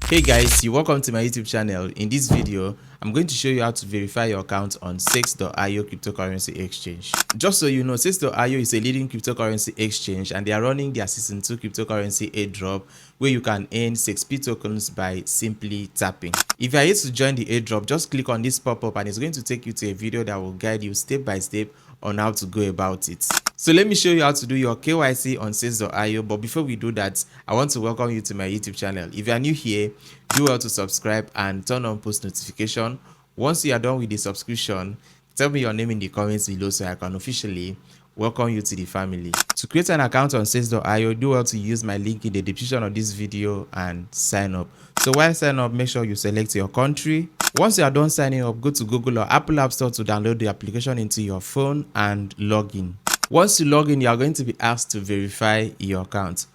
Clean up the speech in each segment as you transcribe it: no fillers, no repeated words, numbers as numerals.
Hey guys, you're welcome to my YouTube channel. In this video, I'm going to show you how to verify your account on CEXP.io cryptocurrency exchange. Just so you know, CEXP.io is a leading cryptocurrency exchange and they are running their season 2 cryptocurrency airdrop where you can earn CEXP tokens by simply tapping. If you are here to join the airdrop, just click on this pop-up and it's going to take you to a video that will guide you step by step on how to go about it. So let me show you how to do your KYC on CEXP.io, but before we do that, I want to welcome you to my YouTube channel. If you are new here, do well to subscribe and turn on post notification. Once you are done with the subscription, tell me your name in the comments below so I can officially welcome you to the family. To create an account on CEXP.io, do well to use my link in the description of this video and sign up. So while signing up, make sure you select your country. Once you are done signing up, go to Google or Apple App Store to download the application into your phone and log in. Once you log in, you are going to be asked to verify your account.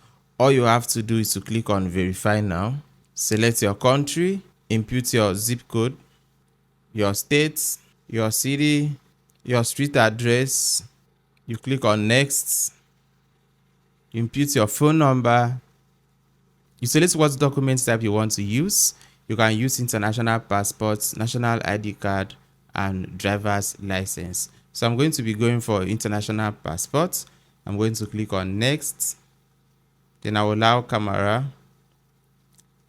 All you have to do is to click on verify now. Select your country, input your zip code, your state, your city, your street address. You click on next. You input your phone number. You select what document type you want to use. You can use international passports, national ID card, and driver's license. So I'm going to be going for international passport. I'm going to click on next. Then I will allow camera.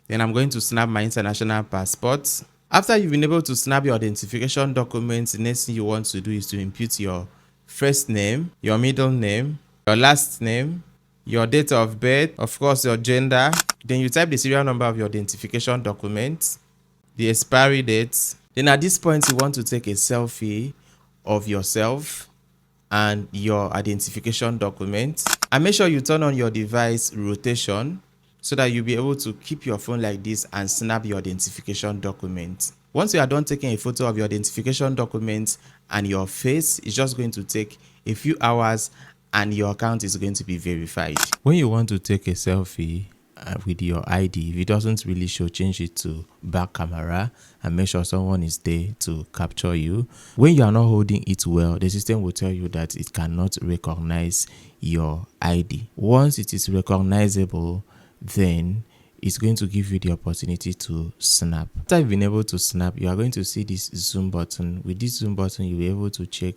Then I'm going to snap my international passport. After you've been able to snap your identification documents, the next thing you want to do is to input your first name, your middle name, your last name, your date of birth, of course your gender. Then you type the serial number of your identification document, the expiry date. Then at this point you want to take a selfie of yourself and your identification document, and make sure you turn on your device rotation so that you'll be able to keep your phone like this and snap your identification document. Once you are done taking a photo of your identification document and your face, it's just going to take a few hours and your account is going to be verified. When you want to take a selfie with your ID, if it doesn't really show, change it to back camera and make sure someone is there to capture you. When you are not holding it well, the system will tell you that it cannot recognize your ID. Once it is recognizable, then it's going to give you the opportunity to snap. After you've been able to snap, you are going to see this zoom button. With this zoom button, you'll be able to check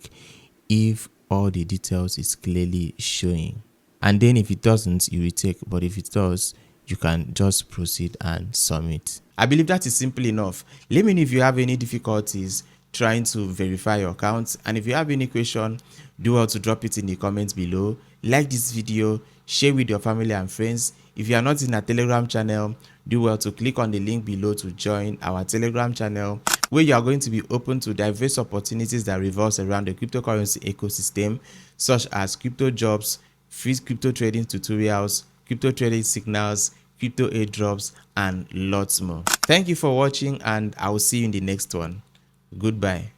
if all the details is clearly showing. And then if it doesn't, you retake, but if it does, you can just proceed and submit. I believe that is simple enough. Let me know if you have any difficulties trying to verify your account, and if you have any question, do well to drop it in the comments below. Like this video, share with your family and friends. If you are not in our Telegram channel, do well to click on the link below to join our Telegram channel, where you are going to be open to diverse opportunities that revolves around the cryptocurrency ecosystem, such as crypto jobs, free crypto trading tutorials, crypto trading signals, crypto airdrops, and lots more. Thank you for watching, and I will see you in the next one. Goodbye.